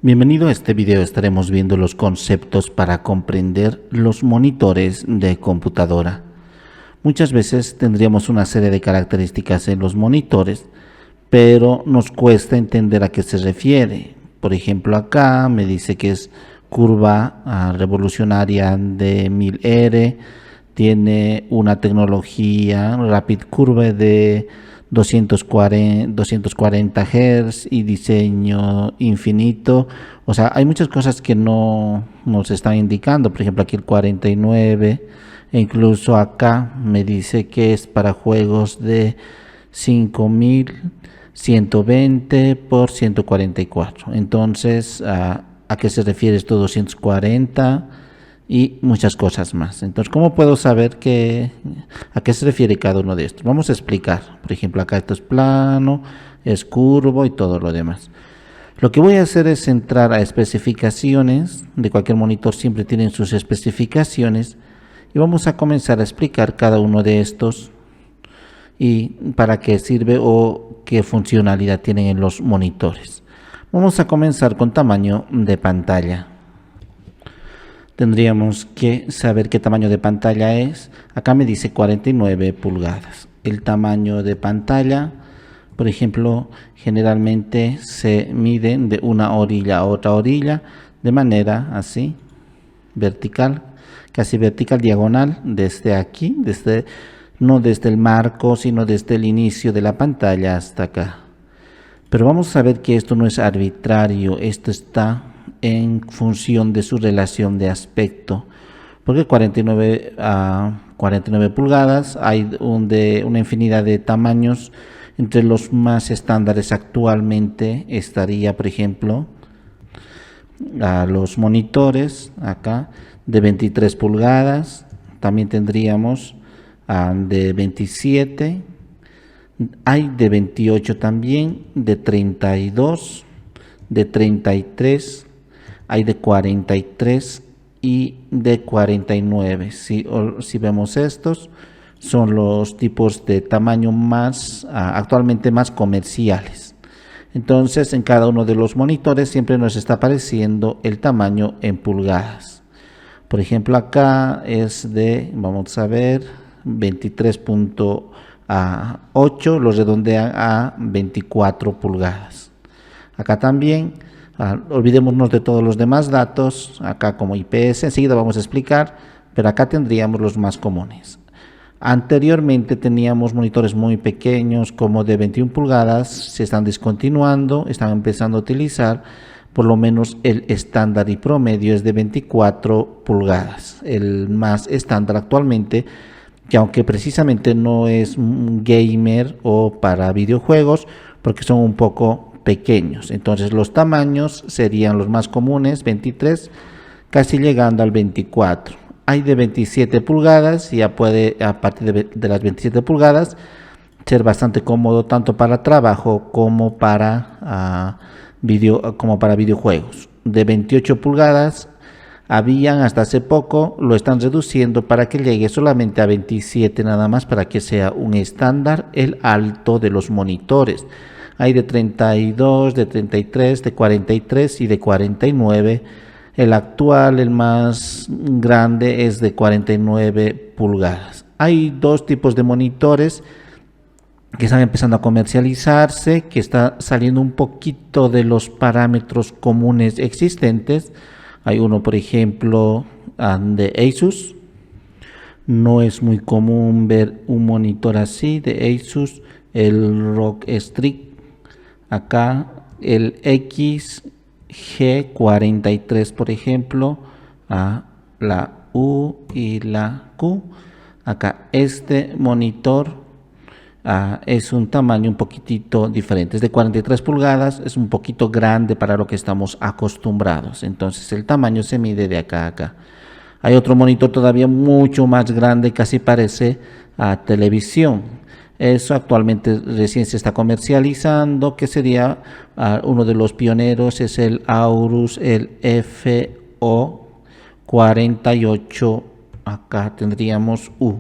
Bienvenido a este video. Estaremos viendo los conceptos para comprender los monitores de computadora. Muchas veces tendríamos una serie de características en los monitores, pero nos cuesta entender a qué se refiere. Por ejemplo, acá me dice que es curva revolucionaria de 1000R, tiene una tecnología Rapid Curve de 240 Hz y diseño infinito. O sea, hay muchas cosas que no nos están indicando. Por ejemplo, aquí el 49, e incluso acá me dice que es para juegos de 5120 por 144. Entonces, ¿a qué se refiere esto 240? Y muchas cosas más. Entonces, ¿cómo puedo saber a qué se refiere cada uno de estos? Vamos a explicar. Por ejemplo, acá esto es plano, es curvo y todo lo demás. Lo que voy a hacer es entrar a especificaciones. De cualquier monitor siempre tienen sus especificaciones. Y vamos a comenzar a explicar cada uno de estos y para qué sirve o qué funcionalidad tienen en los monitores. Vamos a comenzar con tamaño de pantalla. Tendríamos que saber qué tamaño de pantalla es. Acá me dice 49 pulgadas. El tamaño de pantalla, por ejemplo, generalmente se mide de una orilla a otra orilla de manera así, vertical, casi vertical, diagonal, desde aquí, no desde el marco, sino desde el inicio de la pantalla hasta acá. Pero vamos a ver que esto no es arbitrario, esto está en función de su relación de aspecto, porque 49 pulgadas hay una infinidad de tamaños. Entre los más estándares actualmente estaría, por ejemplo, a los monitores acá de 23 pulgadas, también tendríamos de 27, hay de 28 también, de 32, de 33, hay de 43 y de 49. Si vemos estos, son los tipos de tamaño más actualmente más comerciales. Entonces, en cada uno de los monitores siempre nos está apareciendo el tamaño en pulgadas. Por ejemplo, acá es de, vamos a ver, 23.8, lo redondean a 24 pulgadas. Acá también. Olvidémonos de todos los demás datos, acá como IPS, enseguida vamos a explicar, pero acá tendríamos los más comunes. Anteriormente teníamos monitores muy pequeños, como de 21 pulgadas, se están descontinuando, están empezando a utilizar, por lo menos el estándar y promedio es de 24 pulgadas, el más estándar actualmente, que aunque precisamente no es gamer o para videojuegos, porque son un poco pequeños. Entonces los tamaños serían los más comunes, 23, casi llegando al 24. Hay de 27 pulgadas, ya puede a partir de las 27 pulgadas ser bastante cómodo tanto para trabajo como para videojuegos. De 28 pulgadas habían hasta hace poco, lo están reduciendo para que llegue solamente a 27 nada más, para que sea un estándar el alto de los monitores. Hay de 32, de 33, de 43 y de 49. El actual, el más grande, es de 49 pulgadas. Hay dos tipos de monitores que están empezando a comercializarse, que está saliendo un poquito de los parámetros comunes existentes. Hay uno, por ejemplo, de Asus. No es muy común ver un monitor así de Asus, el ROG Strix. Acá el XG43, por ejemplo, la U y la Q. Acá este monitor es un tamaño un poquitito diferente, es de 43 pulgadas, es un poquito grande para lo que estamos acostumbrados. Entonces el tamaño se mide de acá a acá. Hay otro monitor todavía mucho más grande, casi parece a televisión. Eso actualmente recién se está comercializando, que sería uno de los pioneros, es el Aorus, el FO48. Acá tendríamos U.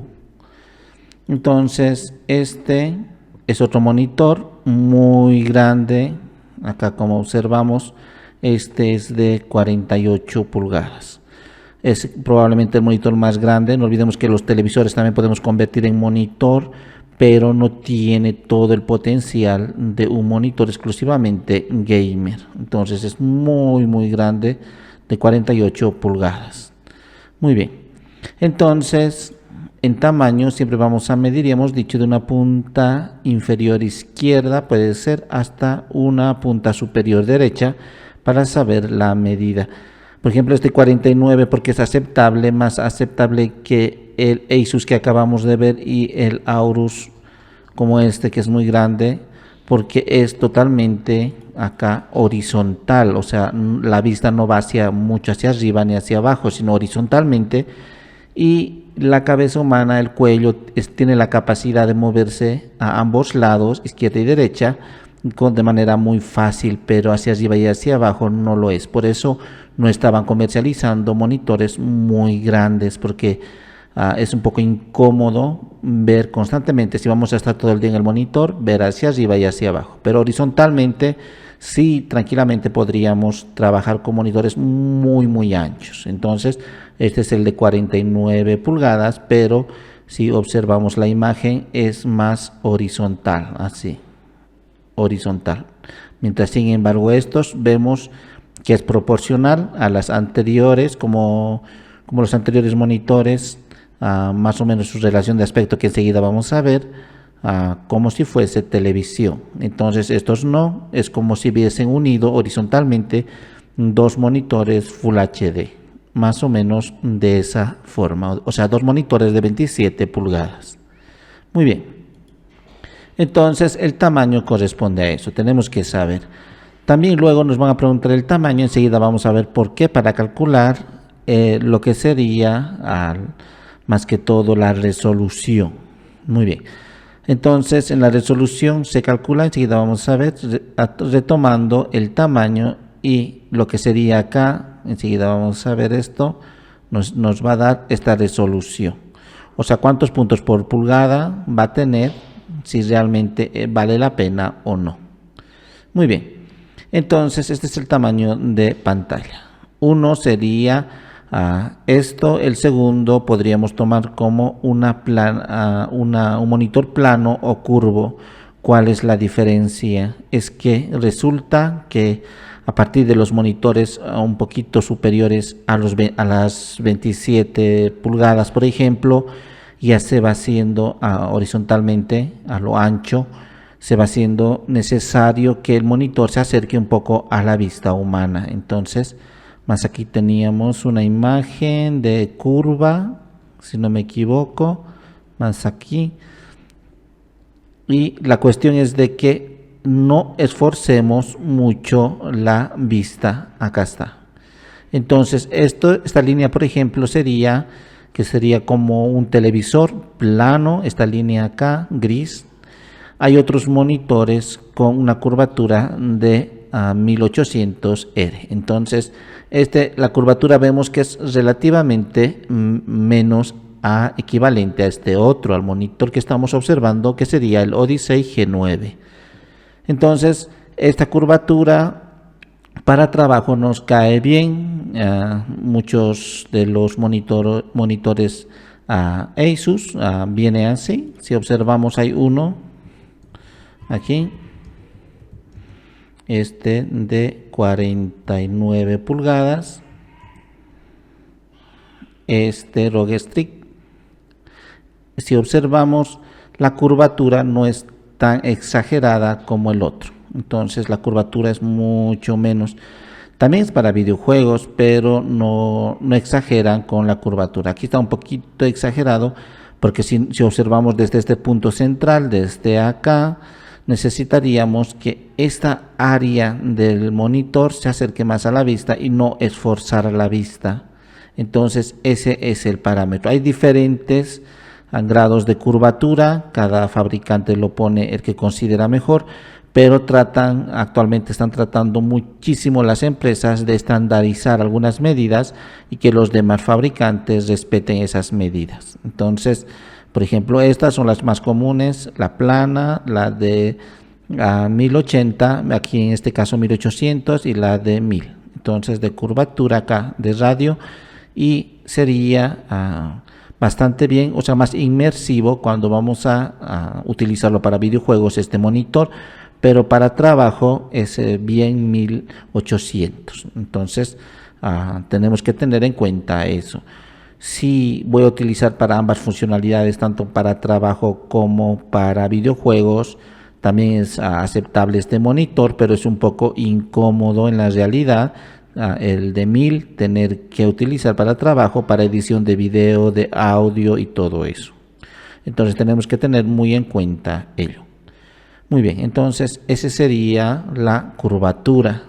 Entonces este es otro monitor muy grande. Acá, como observamos, Este es de 48 pulgadas. Es probablemente el monitor más grande. No olvidemos que los televisores también podemos convertir en monitor, pero no tiene todo el potencial de un monitor exclusivamente gamer. Entonces es muy grande, de 48 pulgadas. Muy bien. Entonces, en tamaño siempre vamos a medir, y hemos dicho de una punta inferior izquierda, puede ser hasta una punta superior derecha, para saber la medida. Por ejemplo, este 49 porque es aceptable, más aceptable que el Asus que acabamos de ver y el Aorus como este, que es muy grande, porque es totalmente acá horizontal, o sea, la vista no va hacia mucho hacia arriba ni hacia abajo, sino horizontalmente, y la cabeza humana, el cuello, tiene la capacidad de moverse a ambos lados, izquierda y derecha, de manera muy fácil, pero hacia arriba y hacia abajo no lo es. Por eso no estaban comercializando monitores muy grandes, porque es un poco incómodo ver constantemente, si vamos a estar todo el día en el monitor, ver hacia arriba y hacia abajo. Pero horizontalmente sí, tranquilamente podríamos trabajar con monitores muy anchos. Entonces este es el de 49 pulgadas, pero si observamos la imagen es más horizontal, así, horizontal. Mientras sin embargo estos vemos que es proporcional a las anteriores, como los anteriores monitores, más o menos su relación de aspecto, que enseguida vamos a ver, como si fuese televisión. Entonces estos no, es como si hubiesen unido horizontalmente dos monitores Full HD, más o menos de esa forma, o sea, dos monitores de 27 pulgadas. Muy bien, entonces el tamaño corresponde a eso, tenemos que saber. También luego nos van a preguntar el tamaño, enseguida vamos a ver por qué, para calcular lo que sería más que todo la resolución. Muy bien, entonces en la resolución se calcula, enseguida vamos a ver, retomando el tamaño y lo que sería acá, enseguida vamos a ver esto, nos va a dar esta resolución. O sea, cuántos puntos por pulgada va a tener, si realmente vale la pena o no. Muy bien, entonces este es el tamaño de pantalla. Uno sería esto, el segundo podríamos tomar como un monitor plano o curvo. ¿Cuál es la diferencia? Es que resulta que a partir de los monitores un poquito superiores a las 27 pulgadas, por ejemplo, ya se va haciendo horizontalmente, a lo ancho, se va haciendo necesario que el monitor se acerque un poco a la vista humana. Entonces, más aquí teníamos una imagen de curva, si no me equivoco, más aquí. Y la cuestión es de que no esforcemos mucho la vista. Acá está. Entonces, esta línea, por ejemplo, sería como un televisor plano, esta línea acá, gris. Hay otros monitores con una curvatura de 1800R. Entonces, la curvatura vemos que es relativamente menos equivalente a este otro, al monitor que estamos observando, que sería el Odyssey G9. Entonces, esta curvatura para trabajo nos cae bien. Muchos de los monitores Asus viene así. Si observamos, hay uno aquí, este de 49 pulgadas, este ROG Strix. Si observamos, la curvatura no es tan exagerada como el otro, entonces la curvatura es mucho menos. También es para videojuegos, pero no exageran con la curvatura. Aquí está un poquito exagerado, porque si observamos desde este punto central, desde acá, necesitaríamos que esta área del monitor se acerque más a la vista y no esforzar la vista. Entonces ese es el parámetro. Hay diferentes grados de curvatura, cada fabricante lo pone el que considera mejor, pero actualmente están tratando muchísimo las empresas de estandarizar algunas medidas y que los demás fabricantes respeten esas medidas. Entonces, por ejemplo, estas son las más comunes: la plana, la de a 1080, aquí en este caso 1800 y la de 1000. Entonces de curvatura acá de radio, y sería bastante bien, o sea, más inmersivo cuando vamos a utilizarlo para videojuegos este monitor, pero para trabajo es bien 1800. Entonces tenemos que tener en cuenta eso. Si voy a utilizar para ambas funcionalidades, tanto para trabajo como para videojuegos, también es aceptable este monitor, pero es un poco incómodo en la realidad. El de 1000 tener que utilizar para trabajo, para edición de video, de audio y todo eso. Entonces tenemos que tener muy en cuenta ello. Muy bien, entonces esa sería la curvatura.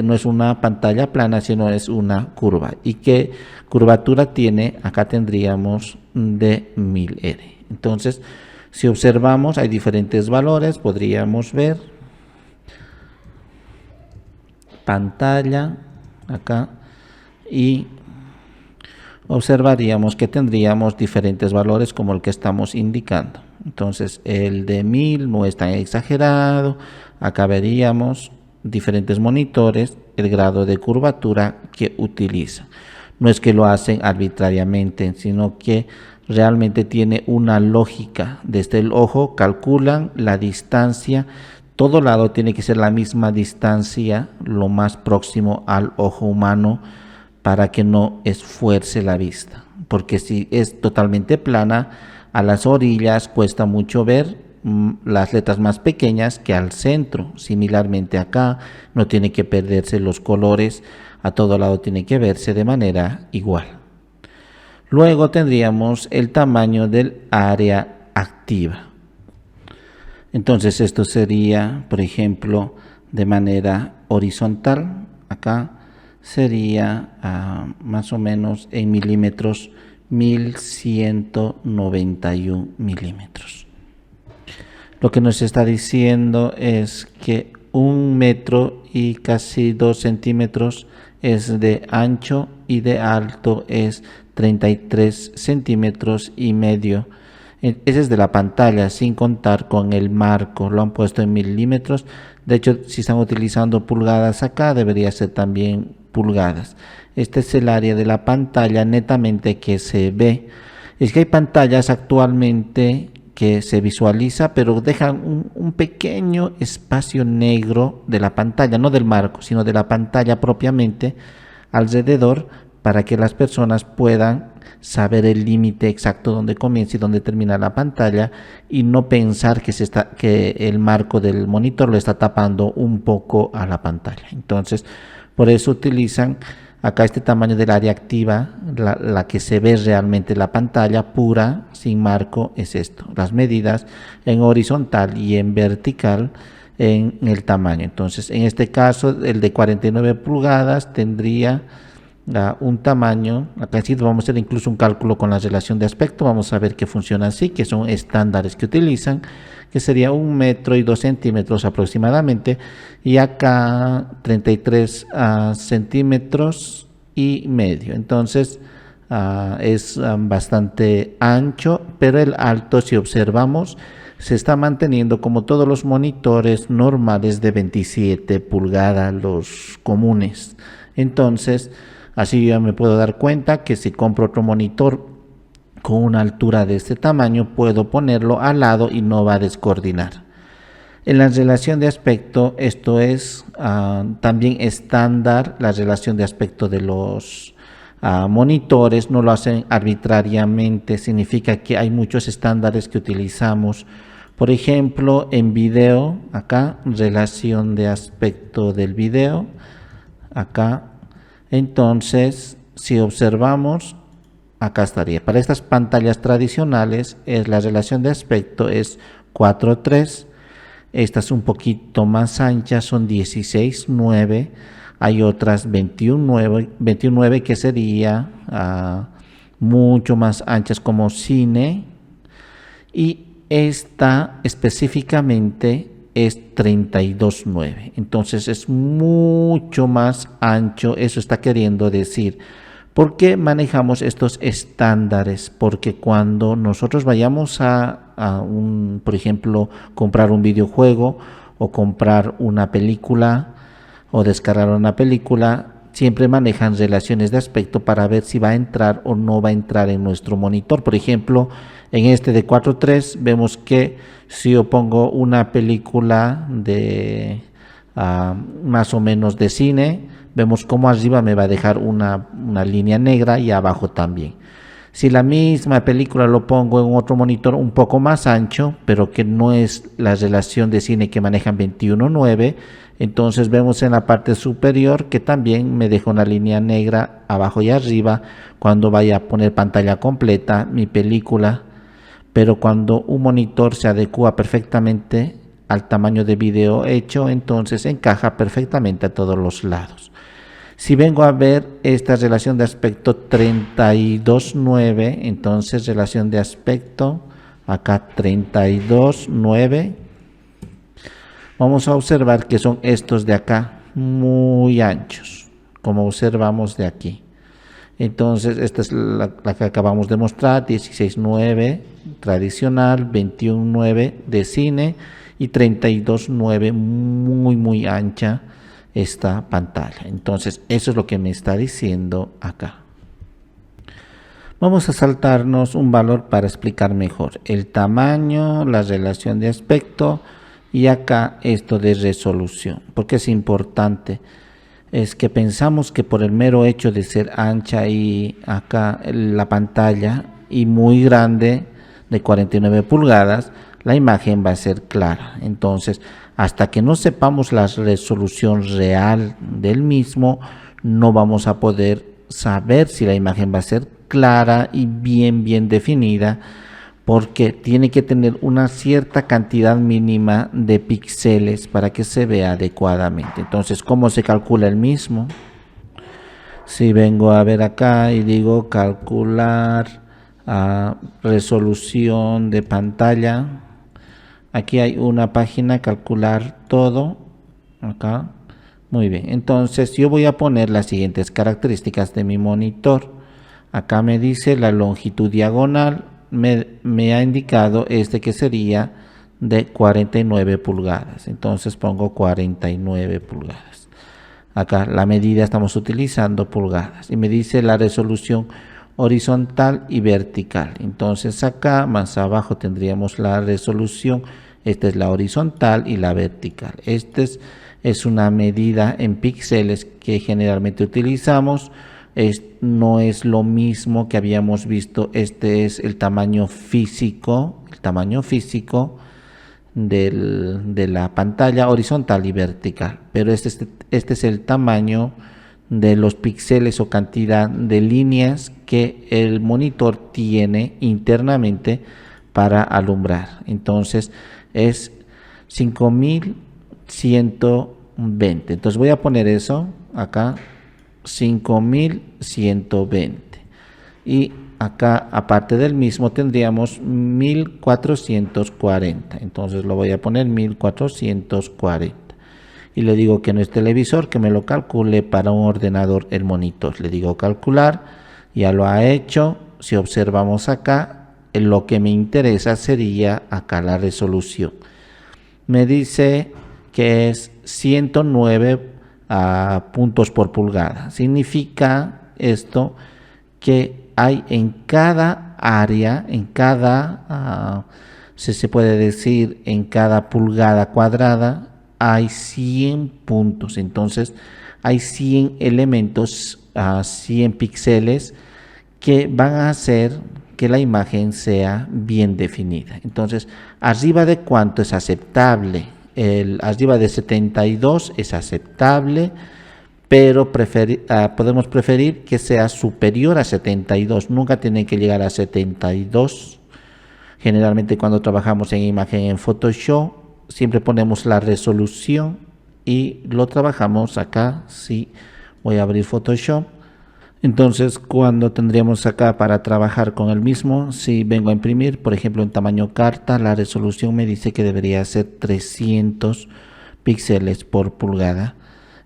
No es una pantalla plana, sino es una curva. ¿Y qué curvatura tiene? Acá tendríamos de 1000R. Entonces, si observamos, hay diferentes valores. Podríamos ver pantalla acá y observaríamos que tendríamos diferentes valores como el que estamos indicando. Entonces el de 1000 no es tan exagerado. Acá veríamos diferentes monitores, el grado de curvatura que utiliza. No es que lo hacen arbitrariamente, sino que realmente tiene una lógica. Desde el ojo calculan la distancia. Todo lado tiene que ser la misma distancia, lo más próximo al ojo humano, para que no esfuerce la vista. Porque si es totalmente plana, a las orillas cuesta mucho ver las letras más pequeñas que al centro. Similarmente acá no tiene que perderse los colores, a todo lado tiene que verse de manera igual. Luego tendríamos el tamaño del área activa. Entonces esto sería, por ejemplo, de manera horizontal. Acá sería más o menos en milímetros 1191 milímetros. Lo que nos está diciendo es que 1 metro y casi 2 centímetros es de ancho y de alto es 33 centímetros y medio. Ese es de la pantalla, sin contar con el marco, lo han puesto en milímetros. De hecho, si están utilizando pulgadas acá, debería ser también pulgadas. Este es el área de la pantalla netamente que se ve. Es que hay pantallas actualmente que se visualiza, pero dejan un pequeño espacio negro de la pantalla, no del marco, sino de la pantalla propiamente alrededor, para que las personas puedan saber el límite exacto donde comienza y donde termina la pantalla, y no pensar que el marco del monitor lo está tapando un poco a la pantalla. Entonces, por eso utilizan acá este tamaño del área activa, la que se ve realmente la pantalla pura, sin marco, es esto. Las medidas en horizontal y en vertical en el tamaño. Entonces, en este caso, el de 49 pulgadas tendría un tamaño, acá sí vamos a hacer incluso un cálculo con la relación de aspecto, vamos a ver que funciona así, que son estándares que utilizan, que sería 1 metro y 2 centímetros aproximadamente, y acá 33 centímetros y medio. Entonces es bastante ancho, pero el alto, si observamos, se está manteniendo como todos los monitores normales de 27 pulgadas, los comunes. Entonces, así ya me puedo dar cuenta que si compro otro monitor con una altura de este tamaño, puedo ponerlo al lado y no va a descoordinar. En la relación de aspecto, esto es también estándar. La relación de aspecto de los monitores no lo hacen arbitrariamente, significa que hay muchos estándares que utilizamos. Por ejemplo, en video, acá, relación de aspecto del video, acá. Entonces, si observamos, acá estaría. Para estas pantallas tradicionales, la relación de aspecto es 4:3. Esta es un poquito más ancha, son 16:9. Hay otras 21:9 que sería mucho más anchas como cine. Y esta específicamente es 32:9, entonces es mucho más ancho. Eso está queriendo decir. ¿Por qué manejamos estos estándares? Porque cuando nosotros vayamos por ejemplo, comprar un videojuego o comprar una película o descargar una película, siempre manejan relaciones de aspecto para ver si va a entrar o no va a entrar en nuestro monitor. Por ejemplo, en este de 4:3 vemos que si yo pongo una película de más o menos de cine, vemos como arriba me va a dejar una línea negra y abajo también. Si la misma película lo pongo en otro monitor un poco más ancho, pero que no es la relación de cine que manejan 21:9, entonces vemos en la parte superior que también me deja una línea negra abajo y arriba cuando vaya a poner pantalla completa mi película. Pero cuando un monitor se adecua perfectamente al tamaño de video hecho, entonces encaja perfectamente a todos los lados. Si vengo a ver esta relación de aspecto 32:9, entonces relación de aspecto acá 32:9, vamos a observar que son estos de acá muy anchos, como observamos de aquí. Entonces esta es la que acabamos de mostrar, 16:9 tradicional, 21:9 de cine y 32:9 muy ancha esta pantalla. Entonces eso es lo que me está diciendo acá. Vamos a saltarnos un valor para explicar mejor el tamaño, la relación de aspecto y acá esto de resolución. Porque es importante, es que pensamos que por el mero hecho de ser ancha y acá la pantalla y muy grande de 49 pulgadas, la imagen va a ser clara. Entonces, hasta que no sepamos la resolución real del mismo, no vamos a poder saber si la imagen va a ser clara y bien definida, porque tiene que tener una cierta cantidad mínima de píxeles para que se vea adecuadamente. Entonces, ¿cómo se calcula el mismo? Si vengo a ver acá y digo calcular resolución de pantalla, aquí hay una página, calcular todo, acá, muy bien. Entonces yo voy a poner las siguientes características de mi monitor. Acá me dice la longitud diagonal, me ha indicado que sería de 49 pulgadas, entonces pongo 49 pulgadas. Acá la medida estamos utilizando pulgadas y me dice la resolución horizontal y vertical. Entonces acá más abajo tendríamos la resolución, esta es la horizontal y la vertical. Es una medida en píxeles que generalmente utilizamos. No es lo mismo que habíamos visto, este es el tamaño físico de la pantalla horizontal y vertical, pero este es el tamaño de los píxeles o cantidad de líneas que el monitor tiene internamente para alumbrar. Entonces es 5120. Entonces voy a poner eso acá, 5120, y acá aparte del mismo tendríamos 1440. Entonces lo voy a poner 1440 y le digo que no es televisor, que me lo calcule para un ordenador el monitor. Le digo calcular, ya lo ha hecho. Si observamos acá, lo que me interesa sería acá la resolución. Me dice que es 109 puntos por pulgada. Significa esto que hay en cada área, se puede decir en cada pulgada cuadrada hay 100 puntos. Entonces hay 100 elementos, 100 píxeles que van a hacer que la imagen sea bien definida. Entonces, arriba de cuánto es aceptable, arriba de 72 es aceptable, pero podemos preferir que sea superior a 72, nunca tiene que llegar a 72. Generalmente cuando trabajamos en imagen en Photoshop, siempre ponemos la resolución y lo trabajamos acá. Sí, voy a abrir Photoshop. Entonces, cuando tendríamos acá para trabajar con el mismo, si vengo a imprimir, por ejemplo, en tamaño carta, la resolución me dice que debería ser 300 píxeles por pulgada.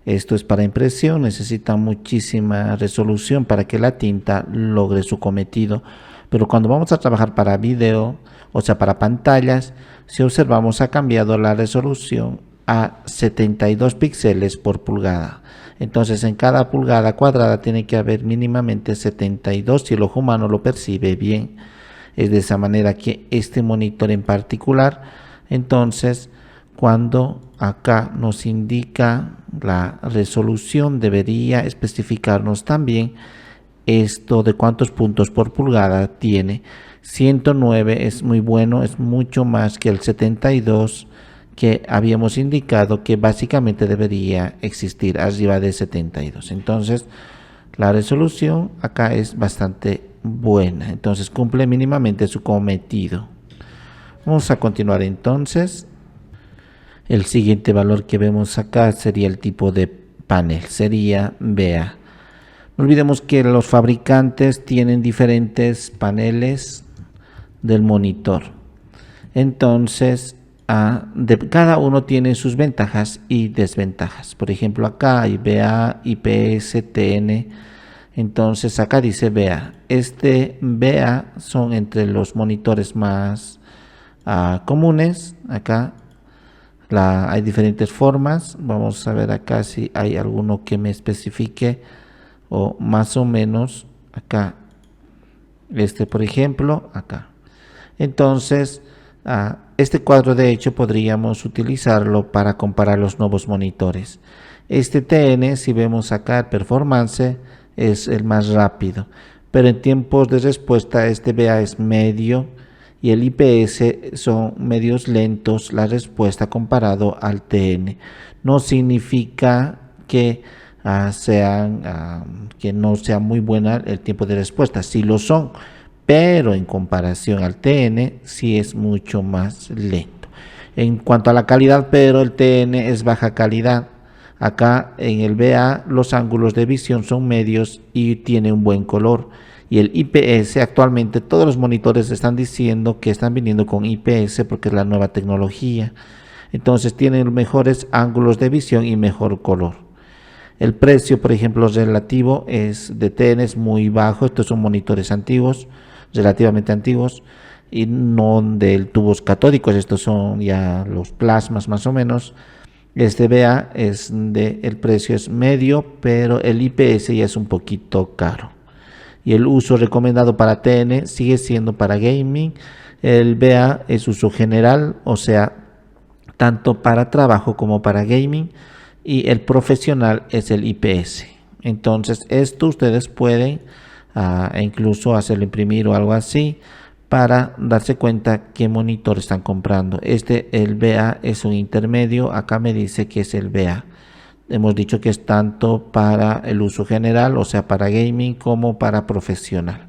Esto es para impresión, necesita muchísima resolución para que la tinta logre su cometido. Pero cuando vamos a trabajar para video, o sea, para pantallas, si observamos ha cambiado la resolución a 72 píxeles por pulgada. Entonces en cada pulgada cuadrada tiene que haber mínimamente 72 si el ojo humano lo percibe bien. Es de esa manera que este monitor en particular, entonces cuando acá nos indica la resolución, debería especificarnos también esto de cuántos puntos por pulgada tiene. 109 es muy bueno, es mucho más que el 72 que habíamos indicado que básicamente debería existir arriba de 72. Entonces la resolución acá es bastante buena, entonces cumple mínimamente su cometido. Vamos a continuar entonces. El siguiente valor que vemos acá sería el tipo de panel, sería VA. No olvidemos que los fabricantes tienen diferentes paneles del monitor. Entonces, cada uno tiene sus ventajas y desventajas. Por ejemplo, acá hay VA, IPS, TN. Entonces, acá dice VA. Este VA son entre los monitores más comunes. Acá hay diferentes formas. Vamos a ver acá si hay alguno que me especifique o más o menos acá. Por ejemplo, acá. Entonces, este cuadro de hecho podríamos utilizarlo para comparar los nuevos monitores. Este TN, si vemos acá el performance, es el más rápido, pero en tiempos de respuesta este VA es medio y el IPS son medios lentos la respuesta comparado al TN. No significa que que no sea muy buena el tiempo de respuesta, sí lo son, pero en comparación al TN sí es mucho más lento. En cuanto a la calidad, pero el TN es baja calidad. Acá en el VA los ángulos de visión son medios y tiene un buen color. Y el IPS, actualmente todos los monitores están diciendo que están viniendo con IPS porque es la nueva tecnología. Entonces tienen mejores ángulos de visión y mejor color. El precio, por ejemplo, relativo de TN es muy bajo. Estos son monitores antiguos, relativamente antiguos, y no de tubos catódicos. Estos son ya los plasmas más o menos. Este VA el precio es medio, pero el IPS ya es un poquito caro. Y el uso recomendado para TN sigue siendo para gaming. El VA es uso general, o sea, tanto para trabajo como para gaming. Y el profesional es el IPS. Entonces esto ustedes pueden incluso hacerlo imprimir o algo así para darse cuenta qué monitor están comprando. El VA es un intermedio. Acá me dice que es el VA. Hemos dicho que es tanto para el uso general, o sea para gaming, como para profesional.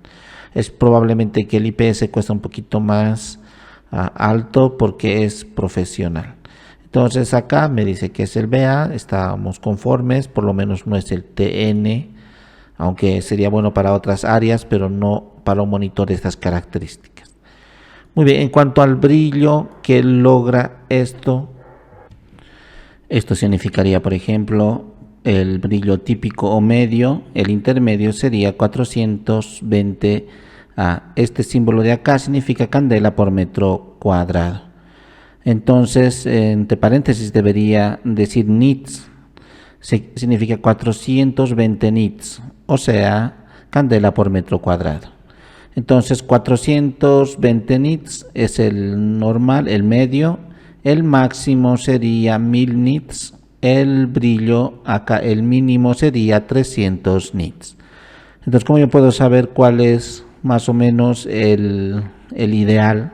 Es probablemente que el IPS cuesta un poquito más alto porque es profesional. Entonces acá me dice que es el VA, estamos conformes, por lo menos no es el TN, aunque sería bueno para otras áreas, pero no para un monitor de estas características. Muy bien, en cuanto al brillo que logra esto significaría, por ejemplo, el brillo típico o medio. El intermedio sería 420. Este símbolo de acá significa candela por metro cuadrado. Entonces, entre paréntesis debería decir nits, significa 420 nits, o sea, candela por metro cuadrado. Entonces, 420 nits es el normal, el medio, el máximo sería 1000 nits, el brillo acá, el mínimo sería 300 nits. Entonces, ¿cómo yo puedo saber cuál es más o menos el ideal?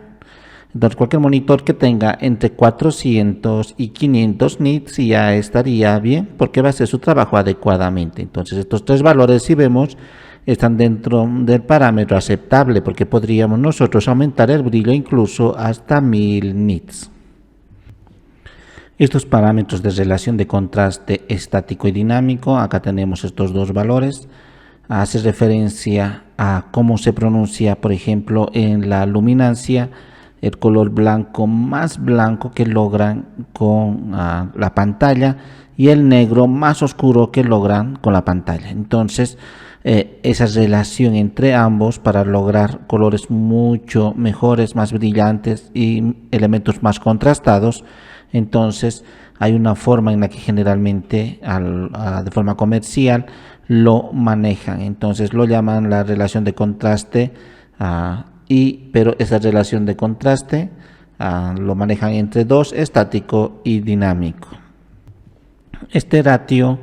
Entonces cualquier monitor que tenga entre 400 y 500 nits ya estaría bien porque va a hacer su trabajo adecuadamente. Entonces estos tres valores, si vemos, están dentro del parámetro aceptable porque podríamos nosotros aumentar el brillo incluso hasta 1000 nits. Estos parámetros de relación de contraste estático y dinámico, acá tenemos estos dos valores. Hace referencia a cómo se pronuncia, por ejemplo, en la luminancia, el color blanco más blanco que logran con la pantalla y el negro más oscuro que logran con la pantalla. Entonces esa relación entre ambos para lograr colores mucho mejores, más brillantes y elementos más contrastados Entonces hay una forma en la que generalmente de forma comercial lo manejan. Entonces lo llaman la relación de contraste, pero esa relación de contraste lo manejan entre dos, estático y dinámico. Este ratio,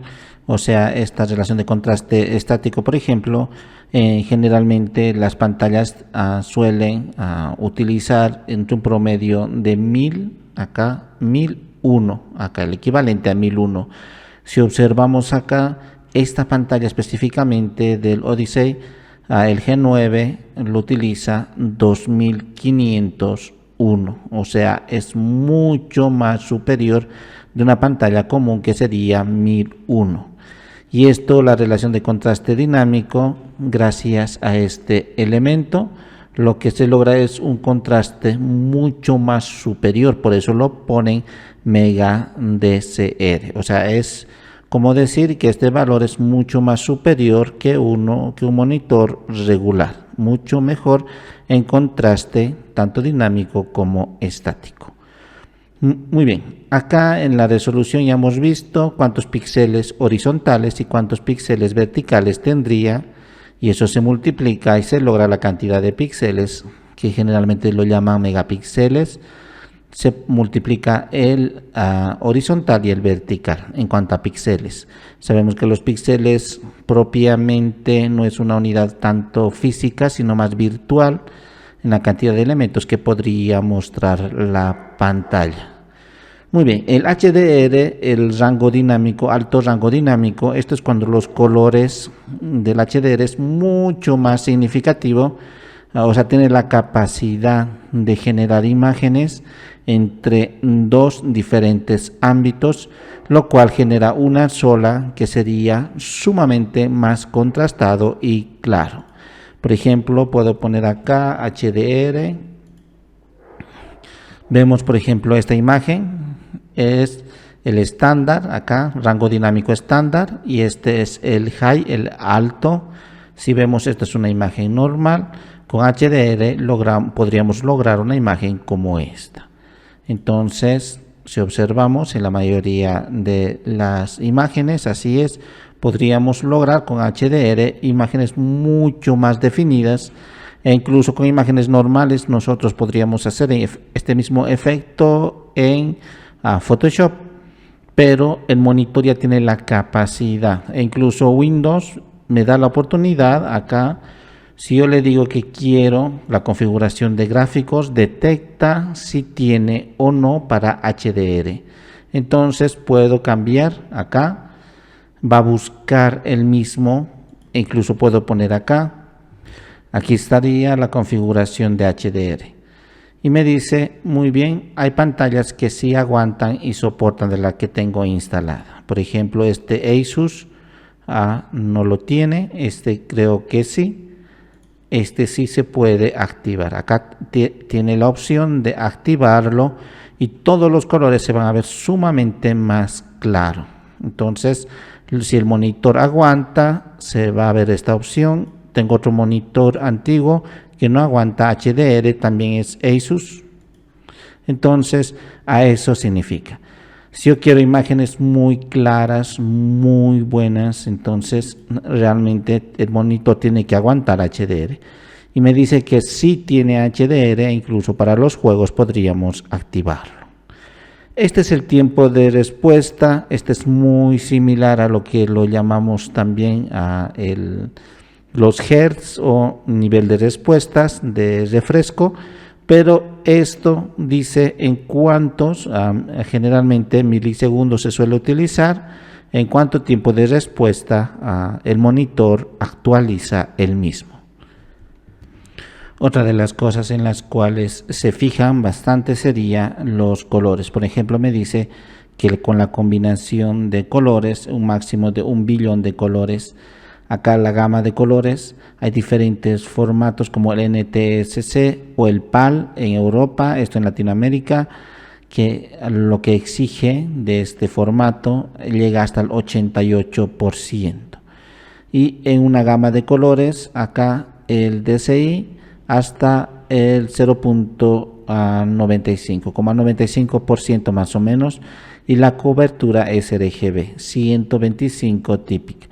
o sea, esta relación de contraste estático, por ejemplo, generalmente las pantallas suelen utilizar entre un promedio de 1000, acá 1001, acá el equivalente a 1001. Si observamos acá, esta pantalla específicamente del Odyssey, el G9 lo utiliza 2501, o sea, es mucho más superior de una pantalla común que sería 1001. Y esto, la relación de contraste dinámico, gracias a este elemento, lo que se logra es un contraste mucho más superior, por eso lo ponen mega DCR, o sea, es como decir que este valor es mucho más superior que un monitor regular, mucho mejor en contraste tanto dinámico como estático. Muy bien, acá en la resolución ya hemos visto cuántos píxeles horizontales y cuántos píxeles verticales tendría, y eso se multiplica y se logra la cantidad de píxeles, que generalmente lo llaman megapíxeles. Se multiplica el horizontal y el vertical en cuanto a píxeles. Sabemos que los píxeles propiamente no es una unidad tanto física, sino más virtual en la cantidad de elementos que podría mostrar la pantalla. Muy bien, el HDR, el rango dinámico, alto rango dinámico, esto es cuando los colores del HDR es mucho más significativo, o sea, tiene la capacidad de generar imágenes entre dos diferentes ámbitos, lo cual genera una sola que sería sumamente más contrastado y claro. Por ejemplo, puedo poner acá HDR. Vemos, por ejemplo, esta imagen es el estándar, acá rango dinámico estándar, y este es el high, el alto. Si vemos, esta es una imagen normal. Con HDR podríamos lograr una imagen como esta. Entonces, si observamos en la mayoría de las imágenes, así es, podríamos lograr con HDR imágenes mucho más definidas, e incluso con imágenes normales nosotros podríamos hacer este mismo efecto en Photoshop, pero el monitor ya tiene la capacidad, e incluso Windows me da la oportunidad acá. Si yo le digo que quiero la configuración de gráficos, detecta si tiene o no para HDR. Entonces puedo cambiar acá, va a buscar el mismo, incluso puedo poner acá, aquí estaría la configuración de HDR. Y me dice, muy bien, hay pantallas que sí aguantan y soportan de la que tengo instalada. Por ejemplo, este Asus no lo tiene, este creo que sí. Este sí se puede activar. Acá tiene la opción de activarlo y todos los colores se van a ver sumamente más claros. Entonces, si el monitor aguanta, se va a ver esta opción. Tengo otro monitor antiguo que no aguanta HDR, también es Asus. Entonces, a eso significa. Si yo quiero imágenes muy claras, muy buenas, entonces realmente el monitor tiene que aguantar HDR. Y me dice que sí tiene HDR e incluso para los juegos podríamos activarlo. Este es el tiempo de respuesta. Este es muy similar a lo que lo llamamos también los hertz o nivel de respuestas de refresco. Pero esto dice en cuántos, generalmente milisegundos se suele utilizar, en cuánto tiempo de respuesta el monitor actualiza el mismo. Otra de las cosas en las cuales se fijan bastante sería los colores. Por ejemplo, me dice que con la combinación de colores, un máximo de 1 billón de colores. Acá la gama de colores, hay diferentes formatos como el NTSC o el PAL en Europa, esto en Latinoamérica, que lo que exige de este formato llega hasta el 88%. Y en una gama de colores, acá el DCI hasta el 0.1 a 95, como a 95% más o menos, y la cobertura sRGB, 125 típica.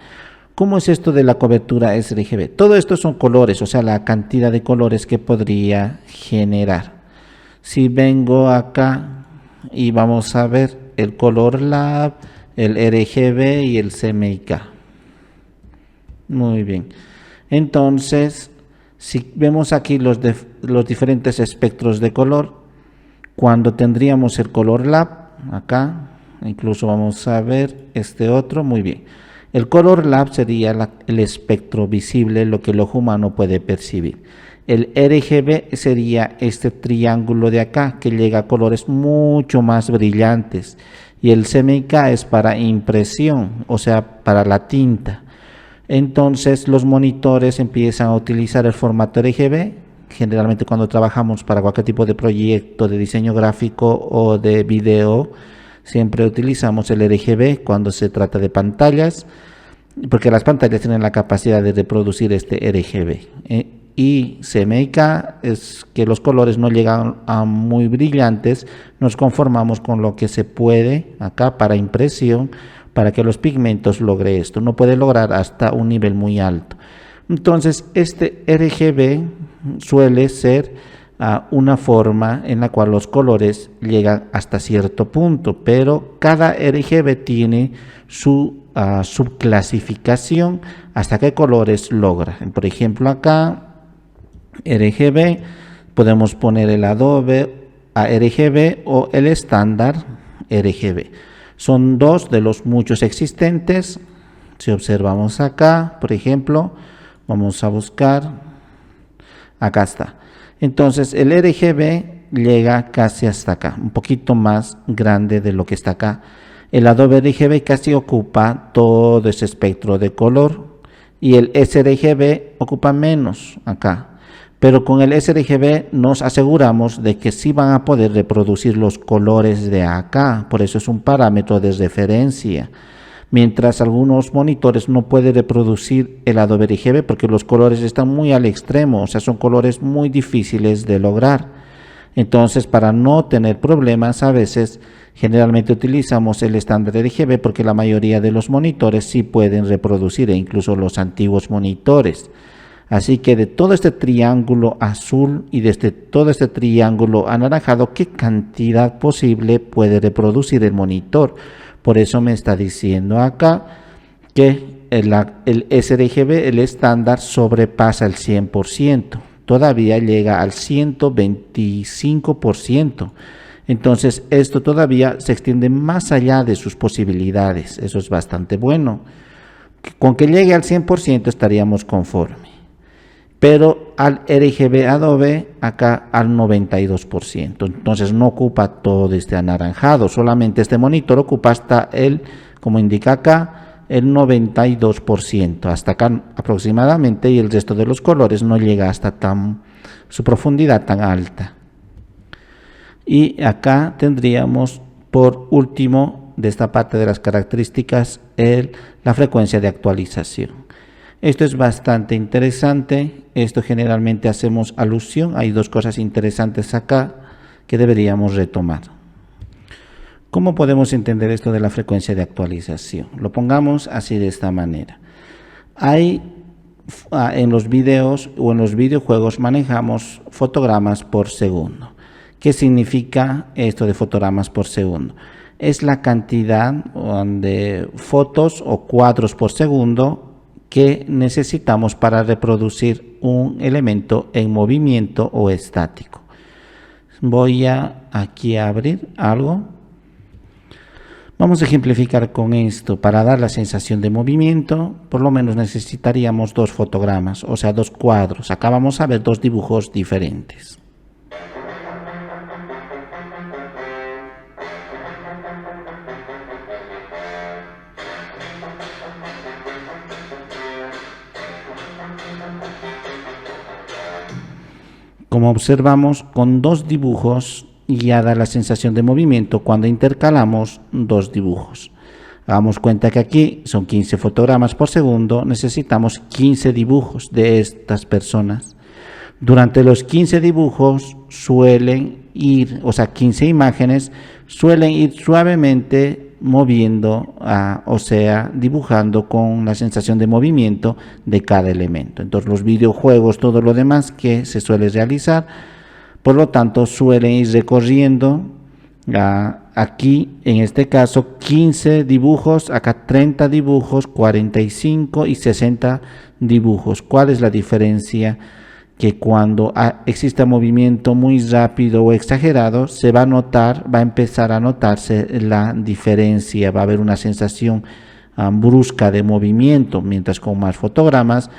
¿Cómo es esto de la cobertura sRGB? Todo esto son colores, o sea, la cantidad de colores que podría generar. Si vengo acá y vamos a ver el color lab, el RGB y el CMYK. Muy bien. Entonces, si vemos aquí los diferentes espectros de color, cuando tendríamos el color lab, acá, incluso vamos a ver este otro, muy bien. El color lab sería el espectro visible, lo que el ojo humano puede percibir. El RGB sería este triángulo de acá, que llega a colores mucho más brillantes. Y el CMYK es para impresión, o sea, para la tinta. Entonces los monitores empiezan a utilizar el formato RGB, generalmente cuando trabajamos para cualquier tipo de proyecto de diseño gráfico o de video, siempre utilizamos el RGB cuando se trata de pantallas, porque las pantallas tienen la capacidad de reproducir este RGB. Y CMYK es que los colores no llegan a muy brillantes, nos conformamos con lo que se puede acá para impresión, para que los pigmentos logre esto. No puede lograr hasta un nivel muy alto. Entonces, este RGB suele ser una forma en la cual los colores llegan hasta cierto punto, pero cada RGB tiene su subclasificación hasta qué colores logra. Por ejemplo, acá RGB, podemos poner el Adobe ARGB o el estándar RGB. Son dos de los muchos existentes. Si observamos acá, por ejemplo, vamos a buscar, acá está. Entonces el RGB llega casi hasta acá, un poquito más grande de lo que está acá. El Adobe RGB casi ocupa todo ese espectro de color y el sRGB ocupa menos acá. Pero con el sRGB nos aseguramos de que sí van a poder reproducir los colores de acá, por eso es un parámetro de referencia. Mientras algunos monitores no pueden reproducir el Adobe RGB porque los colores están muy al extremo, o sea, son colores muy difíciles de lograr. Entonces, para no tener problemas, a veces generalmente utilizamos el estándar RGB porque la mayoría de los monitores sí pueden reproducir, e incluso los antiguos monitores. Así que de todo este triángulo azul y desde todo este triángulo anaranjado, ¿qué cantidad posible puede reproducir el monitor? Por eso me está diciendo acá que el sRGB, el estándar, sobrepasa el 100%. Todavía llega al 125%. Entonces esto todavía se extiende más allá de sus posibilidades. Eso es bastante bueno. Con que llegue al 100% estaríamos conformes. Pero al RGB Adobe acá al 92%, entonces no ocupa todo este anaranjado, solamente este monitor ocupa hasta como indica acá, el 92%, hasta acá aproximadamente, y el resto de los colores no llega hasta su profundidad tan alta. Y acá tendríamos por último de esta parte de las características la frecuencia de actualización. Esto es bastante interesante, esto generalmente hacemos alusión, hay dos cosas interesantes acá que deberíamos retomar. ¿Cómo podemos entender esto de la frecuencia de actualización? Lo pongamos así de esta manera. En los videos o en los videojuegos manejamos fotogramas por segundo. ¿Qué significa esto de fotogramas por segundo? Es la cantidad de fotos o cuadros por segundo que necesitamos para reproducir un elemento en movimiento o estático. Voy aquí a abrir algo. Vamos a ejemplificar con esto. Para dar la sensación de movimiento, por lo menos necesitaríamos dos fotogramas, o sea, dos cuadros. Acá vamos a ver dos dibujos diferentes. Como observamos, con dos dibujos ya da la sensación de movimiento cuando intercalamos dos dibujos. Hagamos cuenta que aquí son 15 fotogramas por segundo, necesitamos 15 dibujos de estas personas. Durante los 15 dibujos suelen ir, o sea, 15 imágenes, suelen ir suavemente moviendo, o sea, dibujando con la sensación de movimiento de cada elemento. Entonces los videojuegos, todo lo demás que se suele realizar, por lo tanto, suelen ir recorriendo aquí, en este caso, 15 dibujos, acá 30 dibujos, 45 y 60 dibujos. ¿Cuál es la diferencia? Que cuando exista movimiento muy rápido o exagerado, se va a notar, va a empezar a notarse la diferencia, va a haber una sensación brusca de movimiento, mientras con más fotogramas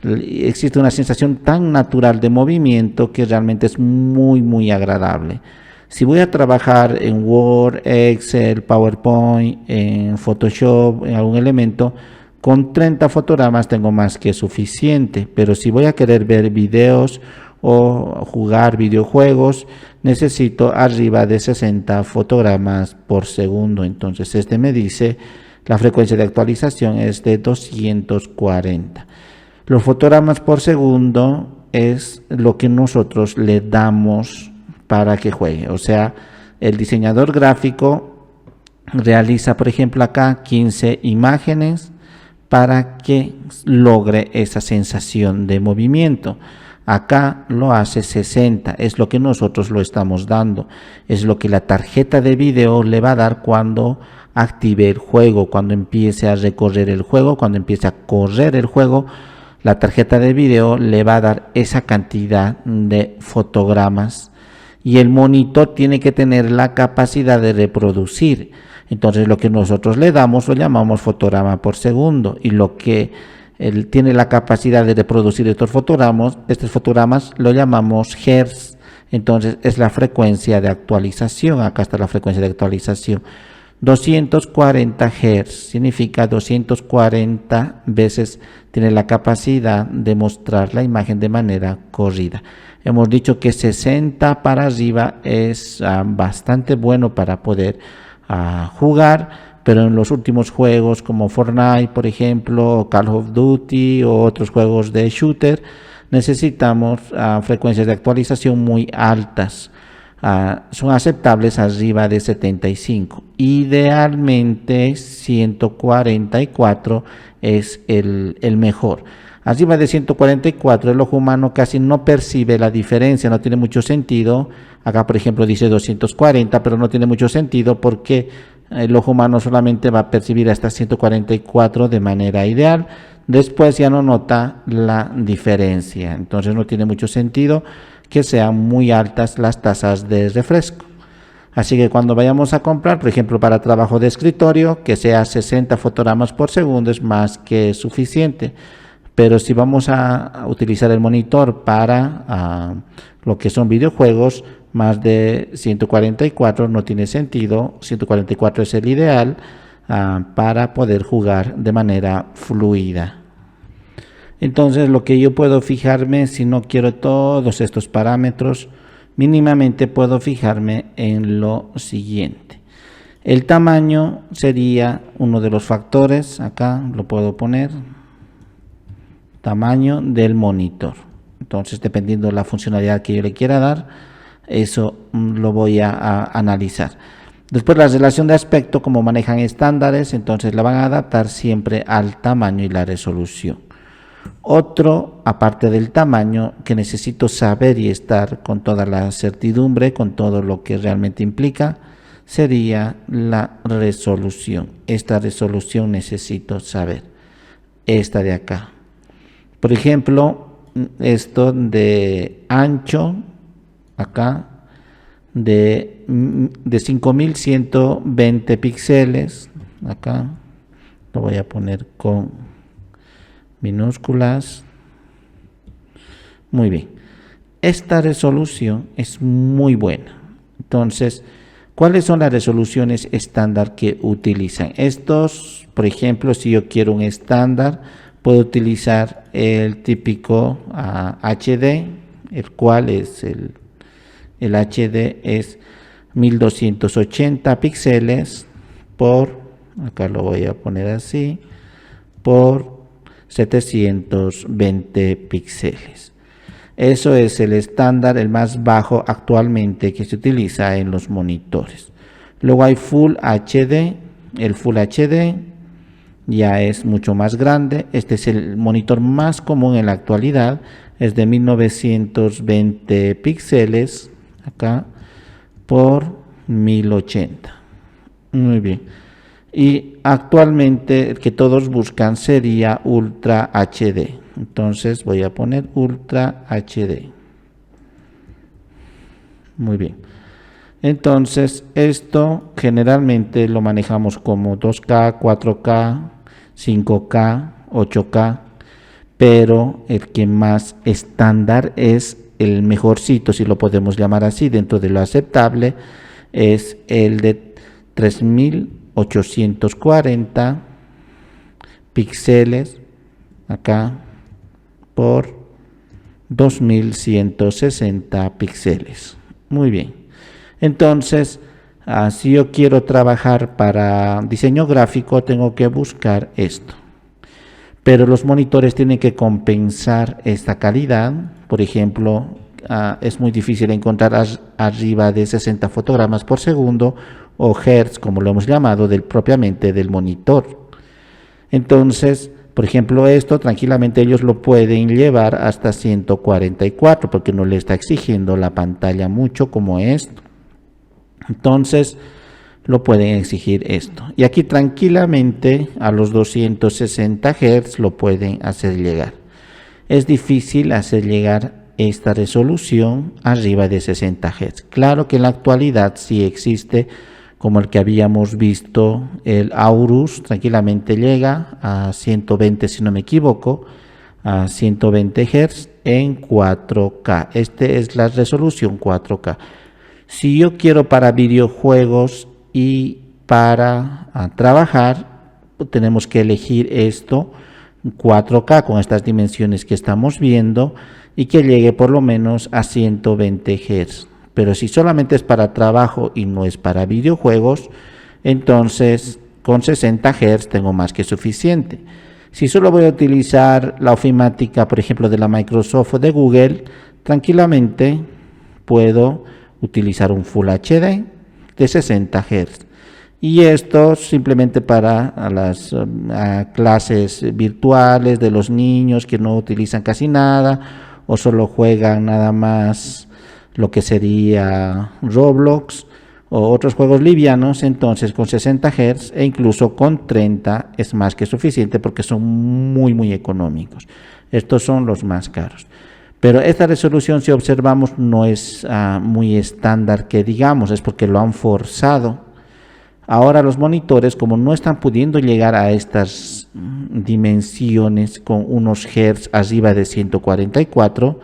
existe una sensación tan natural de movimiento que realmente es muy agradable. Si voy a trabajar en Word, Excel, PowerPoint, en Photoshop, en algún elemento, con 30 fotogramas tengo más que suficiente, pero si voy a querer ver videos o jugar videojuegos, necesito arriba de 60 fotogramas por segundo. Entonces este me dice la frecuencia de actualización es de 240. Los fotogramas por segundo es lo que nosotros le damos para que juegue. O sea, el diseñador gráfico realiza, por ejemplo, acá 15 imágenes para que logre esa sensación de movimiento. Acá lo hace 60, es lo que nosotros lo estamos dando. Es lo que la tarjeta de video le va a dar cuando active el juego, cuando empiece a recorrer el juego, cuando empiece a correr el juego. La tarjeta de video le va a dar esa cantidad de fotogramas y el monitor tiene que tener la capacidad de reproducir. Entonces lo que nosotros le damos lo llamamos fotograma por segundo, y lo que él tiene la capacidad de reproducir estos fotogramas lo llamamos hertz. Entonces es la frecuencia de actualización. Acá está la frecuencia de actualización. 240 Hz significa 240 veces tiene la capacidad de mostrar la imagen de manera corrida. Hemos dicho que 60 para arriba es bastante bueno para poder jugar, pero en los últimos juegos como Fortnite, por ejemplo, o Call of Duty o otros juegos de shooter, necesitamos frecuencias de actualización muy altas. Son aceptables arriba de 75. Idealmente 144 es el mejor. Arriba de 144 el ojo humano casi no percibe la diferencia, no tiene mucho sentido. Acá por ejemplo dice 240, pero no tiene mucho sentido porque el ojo humano solamente va a percibir hasta 144 de manera ideal. Después ya no nota la diferencia, entonces no tiene mucho sentido que sean muy altas las tasas de refresco. Así que cuando vayamos a comprar, por ejemplo, para trabajo de escritorio, que sea 60 fotogramas por segundo es más que suficiente. Pero si vamos a utilizar el monitor para lo que son videojuegos, más de 144 no tiene sentido. 144 es el ideal para poder jugar de manera fluida. Entonces lo que yo puedo fijarme, si no quiero todos estos parámetros, mínimamente puedo fijarme en lo siguiente. El tamaño sería uno de los factores, acá lo puedo poner, tamaño del monitor. Entonces dependiendo de la funcionalidad que yo le quiera dar, eso lo voy a analizar. Después la relación de aspecto, como manejan estándares, entonces la van a adaptar siempre al tamaño y la resolución. Otro, aparte del tamaño, que necesito saber y estar con toda la certidumbre, con todo lo que realmente implica, sería la resolución. Esta resolución necesito saber. Esta de acá. Por ejemplo, esto de ancho, acá, de 5120 píxeles, acá, lo voy a poner con minúsculas. Muy bien, esta resolución es muy buena. Entonces, ¿cuáles son las resoluciones estándar que utilizan? Estos, por ejemplo, si yo quiero un estándar, puedo utilizar el típico HD, el cual es el HD es 1280 píxeles por, acá lo voy a poner así, por 720 píxeles. Eso es el estándar, el más bajo actualmente que se utiliza en los monitores. Luego hay Full HD. El Full HD ya es mucho más grande. Este es el monitor más común en la actualidad. Es de 1920 píxeles acá por 1080. Muy bien. Y actualmente el que todos buscan sería Ultra HD. Entonces voy a poner Ultra HD. Muy bien. Entonces esto generalmente lo manejamos como 2K, 4K, 5K, 8K, pero el que más estándar es el mejorcito, si lo podemos llamar así, dentro de lo aceptable, es el de 3840 píxeles acá por 2160 píxeles. Muy bien. Entonces, si yo quiero trabajar para diseño gráfico, tengo que buscar esto. Pero los monitores tienen que compensar esta calidad. Por ejemplo, es muy difícil encontrar arriba de 60 fotogramas por segundo o hertz, como lo hemos llamado, propiamente del monitor. Entonces, por ejemplo, esto tranquilamente ellos lo pueden llevar hasta 144 porque no le está exigiendo la pantalla mucho como esto. Entonces, lo pueden exigir esto. Y aquí tranquilamente a los 260 Hz lo pueden hacer llegar. Es difícil hacer llegar esta resolución arriba de 60 Hz. Claro que en la actualidad sí existe, como el que habíamos visto, el Aorus, tranquilamente llega a 120, si no me equivoco, a 120 Hz en 4K. Esta es la resolución 4K. Si yo quiero para videojuegos y para trabajar, tenemos que elegir esto 4K con estas dimensiones que estamos viendo y que llegue por lo menos a 120 Hz. Pero si solamente es para trabajo y no es para videojuegos, entonces con 60 Hz tengo más que suficiente. Si solo voy a utilizar la ofimática, por ejemplo, de la Microsoft o de Google, tranquilamente puedo utilizar un Full HD de 60 Hz. Y esto simplemente para las clases virtuales de los niños que no utilizan casi nada o solo juegan nada más lo que sería Roblox o otros juegos livianos. Entonces con 60 Hz e incluso con 30 es más que suficiente porque son muy económicos. Estos son los más caros. Pero esta resolución, si observamos, no es muy estándar que digamos, es porque lo han forzado. Ahora los monitores, como no están pudiendo llegar a estas dimensiones con unos hertz arriba de 144,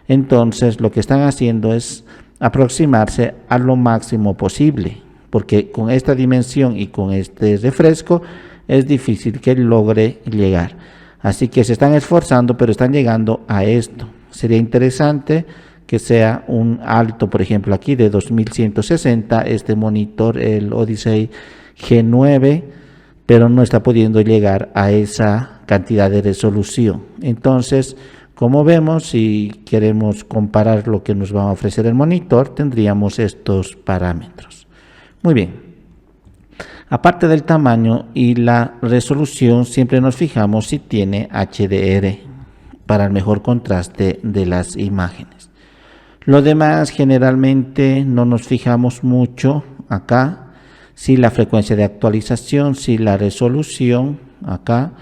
entonces lo que están haciendo es aproximarse a lo máximo posible, porque con esta dimensión y con este refresco es difícil que logre llegar. Así que se están esforzando, pero están llegando a esto. Sería interesante que sea un alto, por ejemplo, aquí de 2160, este monitor, el Odyssey G9, pero no está pudiendo llegar a esa cantidad de resolución. Entonces, como vemos, si queremos comparar lo que nos va a ofrecer el monitor, tendríamos estos parámetros. Muy bien. Aparte del tamaño y la resolución, siempre nos fijamos si tiene HDR para el mejor contraste de las imágenes. Lo demás generalmente no nos fijamos mucho acá, si la frecuencia de actualización, si la resolución acá,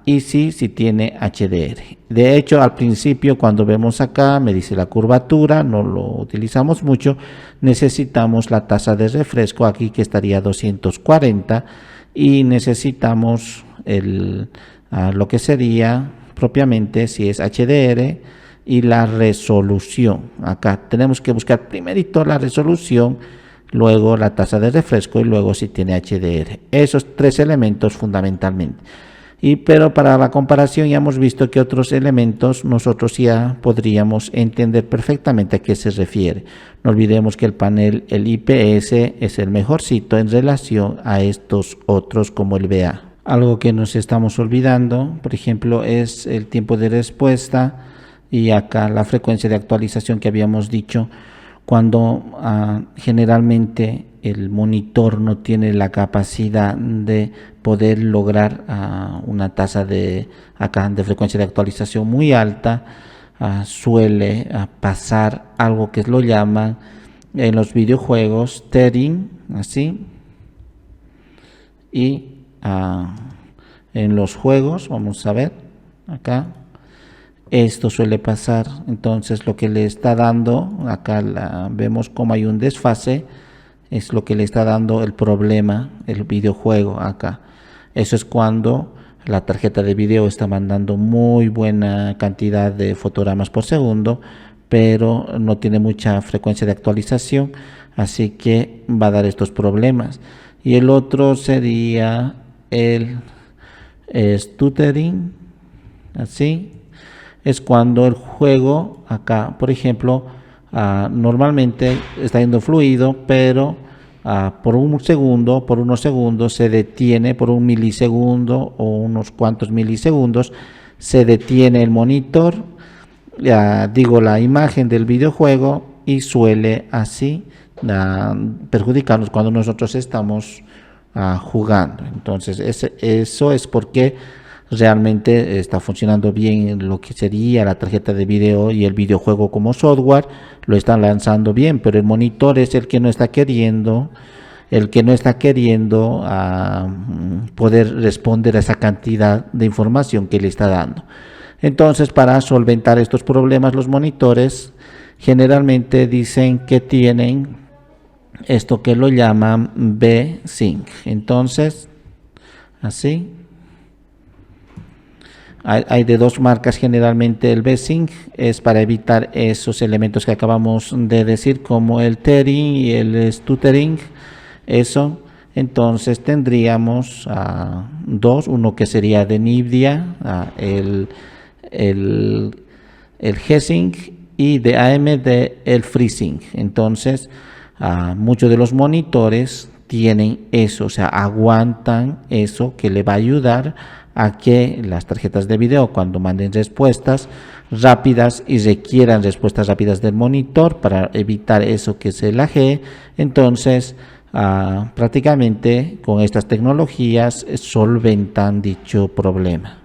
y si tiene HDR. De hecho, al principio cuando vemos acá me dice la curvatura, no lo utilizamos mucho, necesitamos la tasa de refresco aquí que estaría 240 y necesitamos lo que sería propiamente si es HDR y la resolución. Acá tenemos que buscar primerito la resolución, luego la tasa de refresco y luego si tiene HDR. Esos tres elementos fundamentalmente. Pero para la comparación ya hemos visto que otros elementos nosotros ya podríamos entender perfectamente a qué se refiere. No olvidemos que el panel, el IPS, es el mejorcito en relación a estos otros como el VA. Algo que nos estamos olvidando, por ejemplo, es el tiempo de respuesta Y acá la frecuencia de actualización que habíamos dicho, cuando generalmente el monitor no tiene la capacidad de poder lograr una tasa de frecuencia de actualización muy alta, suele pasar algo que lo llaman en los videojuegos tearing, así. Y en los juegos, vamos a ver acá, esto suele pasar. Entonces lo que le está dando acá, vemos como hay un desfase, es lo que le está dando el problema el videojuego acá. Eso es cuando la tarjeta de video está mandando muy buena cantidad de fotogramas por segundo, pero no tiene mucha frecuencia de actualización, así que va a dar estos problemas. Y el otro sería el stuttering, así. Es cuando el juego acá, por ejemplo, normalmente está yendo fluido, pero por unos segundos se detiene, por un milisegundo o unos cuantos milisegundos, se detiene el monitor, la imagen del videojuego, y suele así perjudicarnos cuando nosotros estamos jugando. Entonces eso es porque realmente está funcionando bien lo que sería la tarjeta de video, y el videojuego como software lo están lanzando bien, pero el monitor es el que no está queriendo poder responder a esa cantidad de información que le está dando. Entonces, para solventar estos problemas, los monitores generalmente dicen que tienen esto que lo llaman V-Sync. Entonces, así. Hay de dos marcas generalmente. El V-Sync es para evitar esos elementos que acabamos de decir, como el tearing y el stuttering. Eso. Entonces tendríamos dos, uno que sería de Nvidia, el G-Sync, y de AMD el FreeSync. Entonces muchos de los monitores tienen eso, o sea, aguantan eso, que le va a ayudar a que las tarjetas de video, cuando manden respuestas rápidas y requieran respuestas rápidas del monitor, para evitar eso que se laguee. Entonces prácticamente con estas tecnologías solventan dicho problema.